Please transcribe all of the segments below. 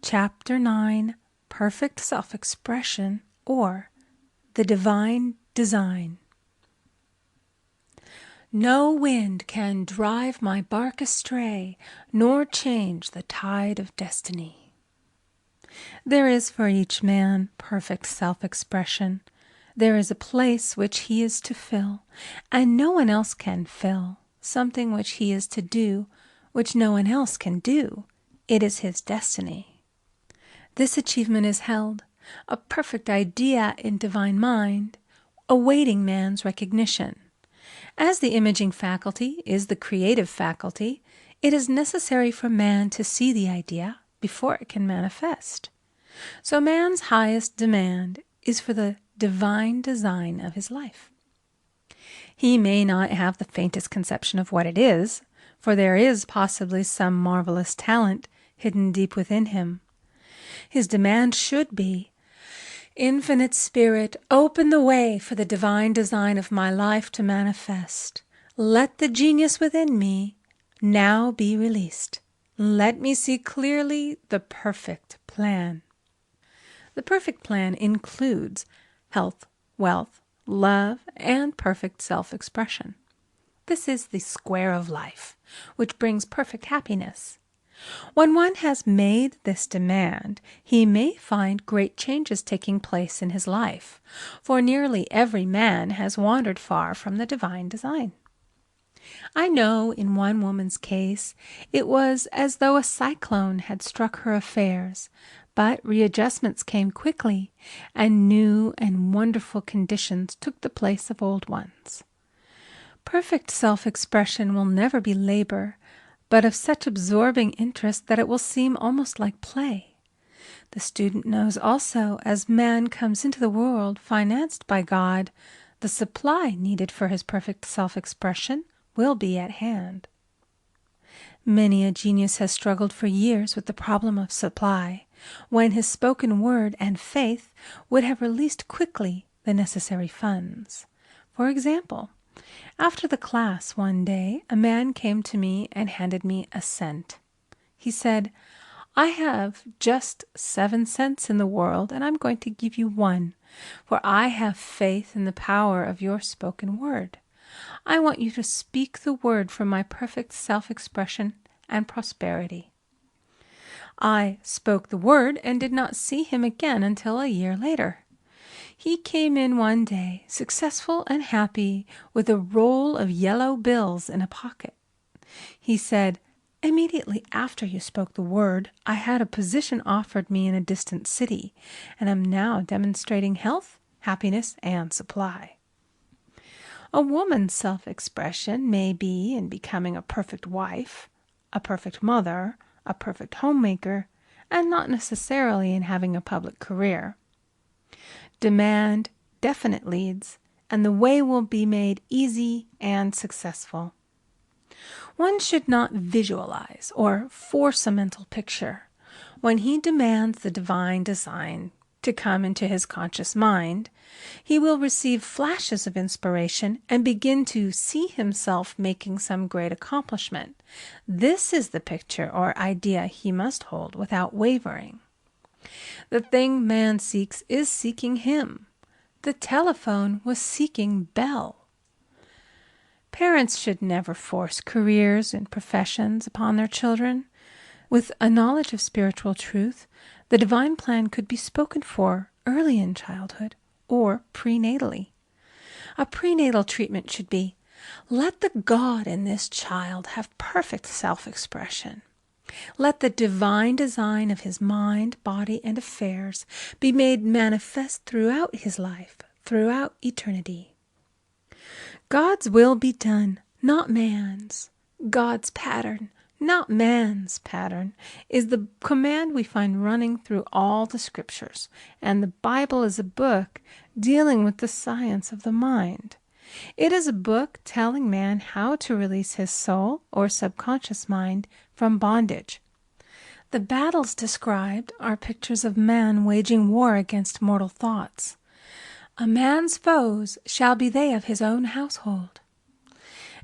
Chapter 9, Perfect Self-Expression, or the Divine Design. No wind can drive my bark astray, nor change the tide of destiny. There is for each man perfect self-expression. There is a place which he is to fill, and no one else can fill, something which he is to do, which no one else can do. It is his destiny. This achievement is held, a perfect idea in divine mind, awaiting man's recognition. As the imaging faculty is the creative faculty, it is necessary for man to see the idea before it can manifest. So man's highest demand is for the divine design of his life. He may not have the faintest conception of what it is, for there is possibly some marvelous talent hidden deep within him. His demand should be, Infinite Spirit, open the way for the divine design of my life to manifest. Let the genius within me now be released. Let me see clearly the perfect plan. The perfect plan includes health, wealth, love, and perfect self-expression. This is the square of life, which brings perfect happiness. When one has made this demand, he may find great changes taking place in his life, for nearly every man has wandered far from the divine design. I know in one woman's case it was as though a cyclone had struck her affairs, but readjustments came quickly, and new and wonderful conditions took the place of old ones. Perfect self-expression will never be labor, but of such absorbing interest that it will seem almost like play. The student knows also, as man comes into the world financed by God, the supply needed for his perfect self-expression will be at hand. Many a genius has struggled for years with the problem of supply, when his spoken word and faith would have released quickly the necessary funds. For example, after the class one day, a man came to me and handed me a cent. He said, I have just 7 cents in the world, and I'm going to give you 1, for I have faith in the power of your spoken word. I want you to speak the word for my perfect self-expression and prosperity. I spoke the word and did not see him again until a year later. He came in one day, successful and happy, with a roll of yellow bills in a pocket. He said, Immediately after you spoke the word, I had a position offered me in a distant city, and am now demonstrating health, happiness, and supply. A woman's self-expression may be in becoming a perfect wife, a perfect mother, a perfect homemaker, and not necessarily in having a public career. Demand definite leads, and the way will be made easy and successful. One should not visualize or force a mental picture. When he demands the divine design to come into his conscious mind, he will receive flashes of inspiration and begin to see himself making some great accomplishment. This is the picture or idea he must hold without wavering. The thing man seeks is seeking him. The telephone was seeking Bell. Parents should never force careers and professions upon their children. With a knowledge of spiritual truth, the divine plan could be spoken for early in childhood or prenatally. A prenatal treatment should be, let the God in this child have perfect self-expression. Let the divine design of his mind, body, and affairs be made manifest throughout his life, throughout eternity. God's will be done, not man's. God's pattern, not man's pattern, is the command we find running through all the scriptures, and the Bible is a book dealing with the science of the mind. It is a book telling man how to release his soul or subconscious mind from bondage. The battles described are pictures of man waging war against mortal thoughts. A man's foes shall be they of his own household.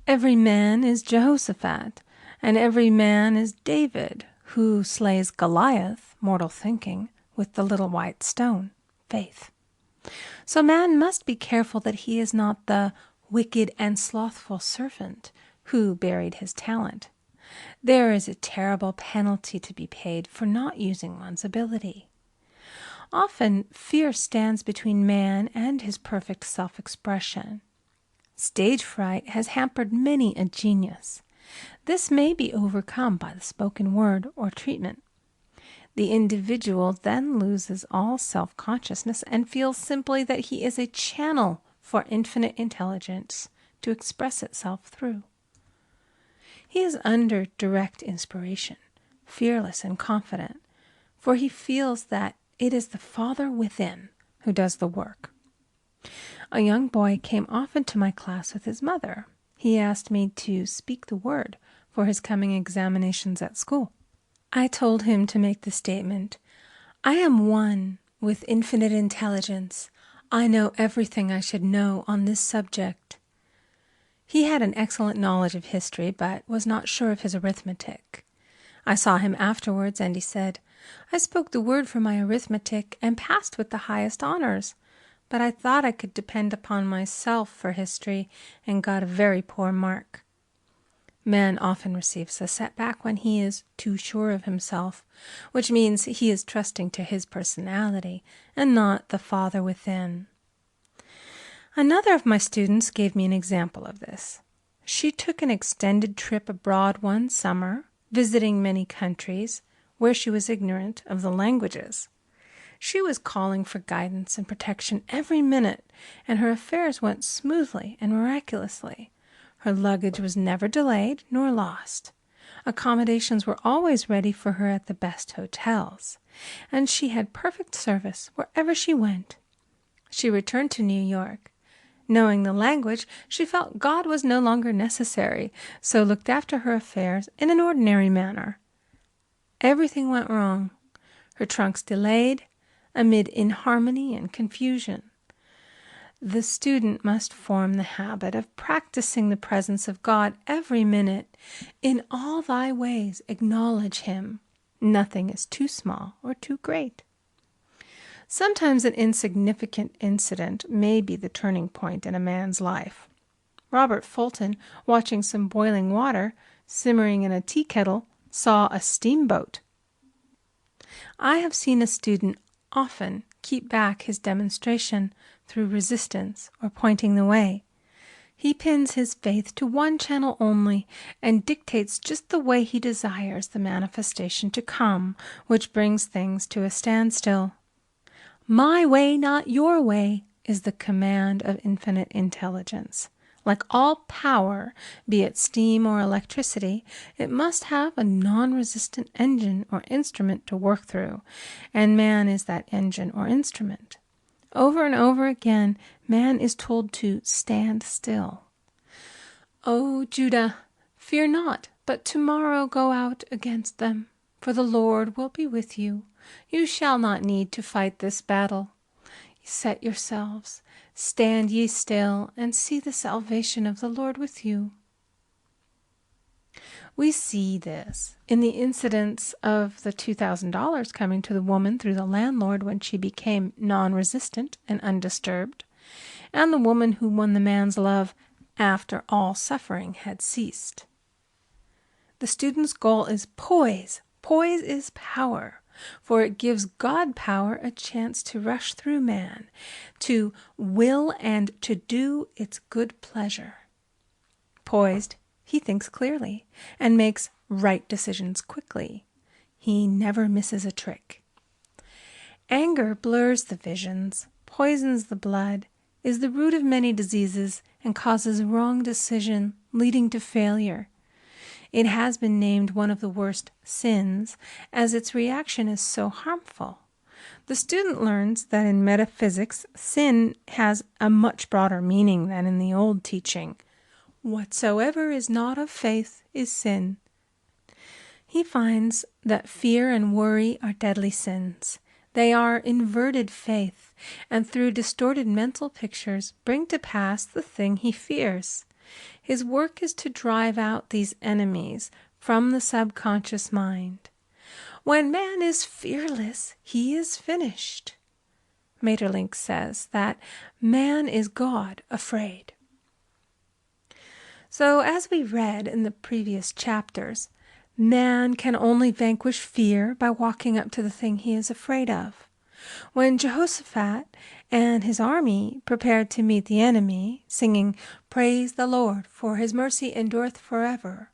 Every man is Jehoshaphat, and every man is David, who slays Goliath mortal thinking with the little white stone, faith. So man must be careful that he is not the wicked and slothful servant who buried his talent. There is a terrible penalty to be paid for not using one's ability. Often, fear stands between man and his perfect self-expression. Stage fright has hampered many a genius. This may be overcome by the spoken word or treatment. The individual then loses all self-consciousness and feels simply that he is a channel for infinite intelligence to express itself through. He is under direct inspiration, fearless and confident, for he feels that it is the Father within who does the work. A young boy came often to my class with his mother. He asked me to speak the word for his coming examinations at school. I told him to make the statement, "I am one with infinite intelligence. I know everything I should know on this subject." He had an excellent knowledge of history, but was not sure of his arithmetic. I saw him afterwards, and he said, "I spoke the word for my arithmetic and passed with the highest honors, but I thought I could depend upon myself for history and got a very poor mark." Man often receives a setback when he is too sure of himself, which means he is trusting to his personality and not the Father within. Another of my students gave me an example of this. She took an extended trip abroad one summer, visiting many countries where she was ignorant of the languages. She was calling for guidance and protection every minute, and her affairs went smoothly and miraculously. Her luggage was never delayed nor lost. Accommodations were always ready for her at the best hotels, and she had perfect service wherever she went. She returned to New York. Knowing the language, she felt God was no longer necessary, so looked after her affairs in an ordinary manner. Everything went wrong. Her trunks delayed, amid inharmony and confusion. The student must form the habit of practicing the presence of God every minute. In all thy ways acknowledge him. Nothing is too small or too great. Sometimes an insignificant incident may be the turning point in a man's life. Robert Fulton, watching some boiling water simmering in a tea kettle, saw a steamboat. I have seen a student often keep back his demonstration through resistance or pointing the way. He pins his faith to one channel only and dictates just the way he desires the manifestation to come, which brings things to a standstill. My way, not your way, is the command of infinite intelligence. Like all power, be it steam or electricity, it must have a non-resistant engine or instrument to work through, and man is that engine or instrument. Over and over again, man is told to stand still. O Judah, fear not, but tomorrow go out against them, for the Lord will be with you. You shall not need to fight this battle. Set yourselves, stand ye still, and see the salvation of the Lord with you. We see this in the incidents of the $2,000 coming to the woman through the landlord when she became non-resistant and undisturbed, and the woman who won the man's love after all suffering had ceased. The student's goal is poise. Poise is power, for it gives God power a chance to rush through man, to will and to do its good pleasure. Poised, he thinks clearly and makes right decisions quickly. He never misses a trick. Anger blurs the visions, poisons the blood, is the root of many diseases, and causes wrong decision, leading to failure. It has been named one of the worst sins, as its reaction is so harmful. The student learns that in metaphysics, sin has a much broader meaning than in the old teaching. Whatsoever is not of faith is sin. He finds that fear and worry are deadly sins. They are inverted faith, and through distorted mental pictures bring to pass the thing he fears. His work is to drive out these enemies from the subconscious mind. When man is fearless, he is finished. Maeterlinck says that man is God afraid. So as we read in the previous chapters, man can only vanquish fear by walking up to the thing he is afraid of. When Jehoshaphat and his army prepared to meet the enemy, singing, "Praise the Lord, for his mercy endureth forever,"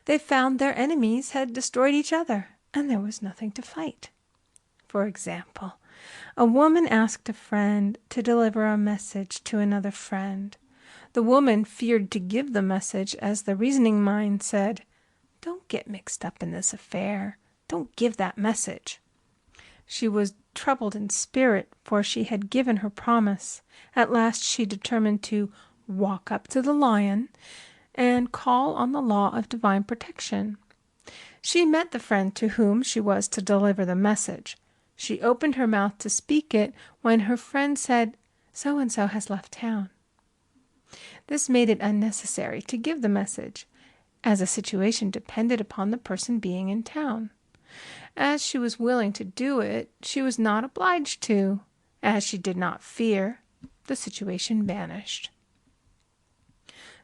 they found their enemies had destroyed each other, and there was nothing to fight. For example, a woman asked a friend to deliver a message to another friend. The woman feared to give the message, as the reasoning mind said, "Don't get mixed up in this affair. Don't give that message." She was troubled in spirit, for she had given her promise. At last she determined to walk up to the lion and call on the law of divine protection. She met the friend to whom she was to deliver the message. She opened her mouth to speak it when her friend said, "So-and-so has left town." This made it unnecessary to give the message, as the situation depended upon the person being in town. As she was willing to do it, she was not obliged to. As she did not fear, the situation vanished.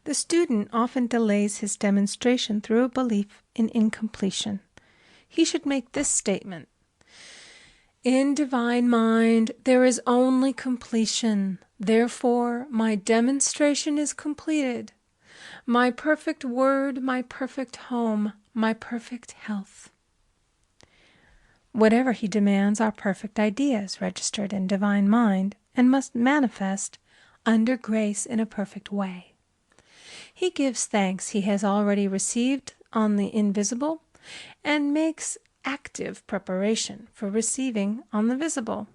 The student often delays his demonstration through a belief in incompletion. He should make this statement: "In divine mind, there is only completion. Therefore, my demonstration is completed. My perfect word, my perfect home, my perfect health." Whatever he demands are perfect ideas registered in divine mind and must manifest under grace in a perfect way. He gives thanks he has already received on the invisible and makes active preparation for receiving on the visible.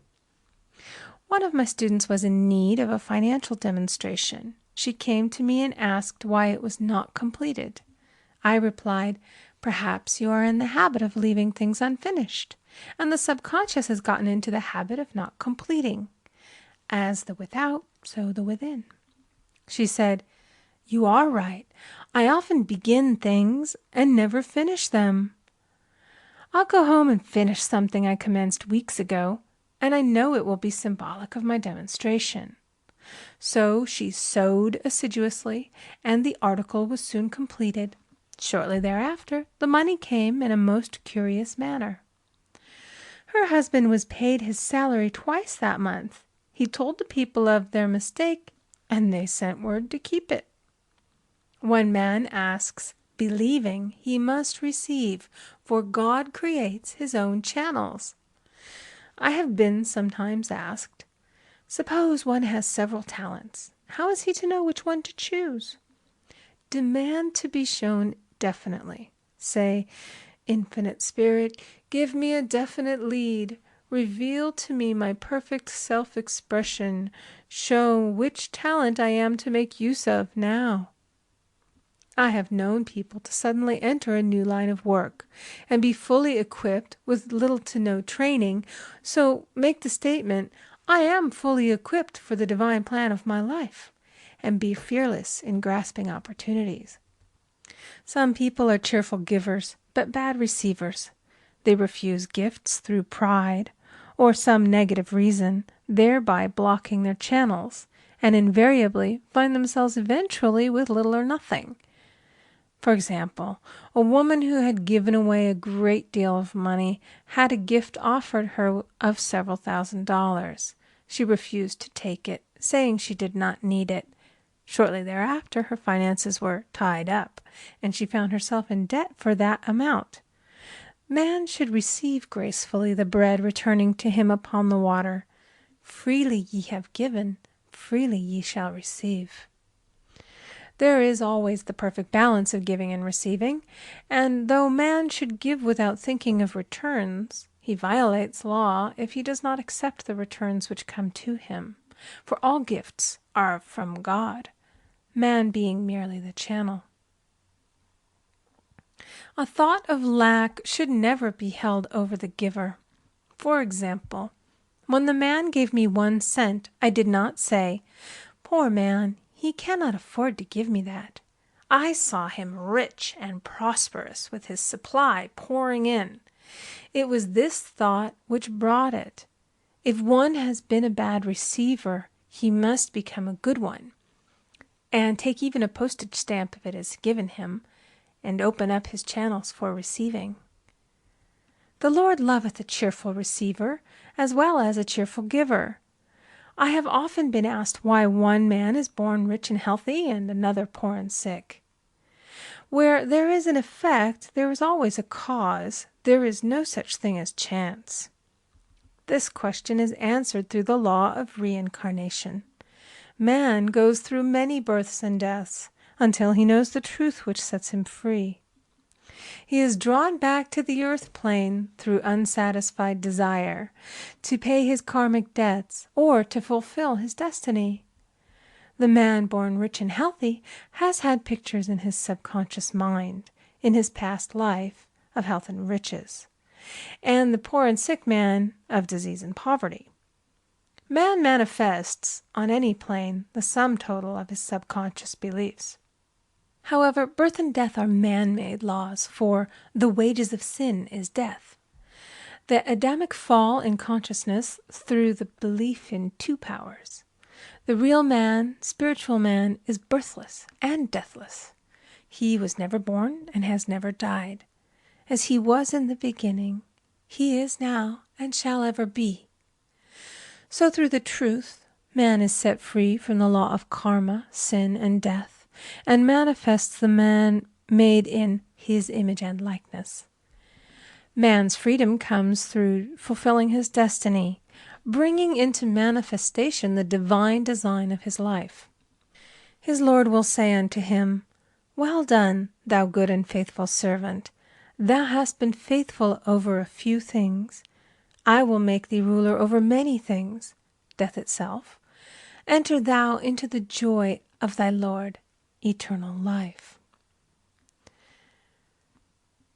One of my students was in need of a financial demonstration. She came to me and asked why it was not completed. I replied, "Perhaps you are in the habit of leaving things unfinished, and the subconscious has gotten into the habit of not completing. As the without, so the within." She said, "You are right. I often begin things and never finish them. I'll go home and finish something I commenced weeks ago, and I know it will be symbolic of my demonstration." So she sewed assiduously, and the article was soon completed. Shortly thereafter, the money came in a most curious manner. Her husband was paid his salary twice that month. He told the people of their mistake, and they sent word to keep it. When man asks, believing, he must receive, for God creates his own channels. I have been sometimes asked, suppose one has several talents. How is he to know which one to choose? Demand to be shown definitely. Say, "Infinite Spirit, give me a definite lead. Reveal to me my perfect self-expression. Show which talent I am to make use of now." I have known people to suddenly enter a new line of work and be fully equipped with little to no training, so make the statement, "I am fully equipped for the divine plan of my life," and be fearless in grasping opportunities. Some people are cheerful givers, but bad receivers. They refuse gifts through pride or some negative reason, thereby blocking their channels, and invariably find themselves eventually with little or nothing. For example, a woman who had given away a great deal of money had a gift offered her of several $1,000s. She refused to take it, saying she did not need it. Shortly thereafter, her finances were tied up, and she found herself in debt for that amount. Man should receive gracefully the bread returning to him upon the water. Freely ye have given, freely ye shall receive. There is always the perfect balance of giving and receiving, and though man should give without thinking of returns, he violates law if he does not accept the returns which come to him, for all gifts are from God, man being merely the channel. A thought of lack should never be held over the giver. For example, when the man gave me 1 cent, I did not say, "Poor man, he cannot afford to give me that." I saw him rich and prosperous with his supply pouring in. It was this thought which brought it. If one has been a bad receiver, he must become a good one, and take even a postage stamp if it is given him, and open up his channels for receiving. The Lord loveth a cheerful receiver, as well as a cheerful giver. I have often been asked why one man is born rich and healthy, and another poor and sick. Where there is an effect, there is always a cause. There is no such thing as chance. This question is answered through the law of reincarnation. Man goes through many births and deaths until he knows the truth which sets him free. He is drawn back to the earth plane through unsatisfied desire, to pay his karmic debts or to fulfill his destiny. The man born rich and healthy has had pictures in his subconscious mind, in his past life, of health and riches, and the poor and sick man of disease and poverty. Man manifests, on any plane, the sum total of his subconscious beliefs. However, birth and death are man-made laws, for the wages of sin is death. The Adamic fall in consciousness through the belief in two powers. The real man, spiritual man, is birthless and deathless. He was never born and has never died. As he was in the beginning, he is now and shall ever be. So through the truth, man is set free from the law of karma, sin, and death, and manifests the man made in his image and likeness. Man's freedom comes through fulfilling his destiny, bringing into manifestation the divine design of his life. His Lord will say unto him, "Well done, thou good and faithful servant. Thou hast been faithful over a few things. I will make thee ruler over many things, death itself. Enter thou into the joy of thy Lord, eternal life."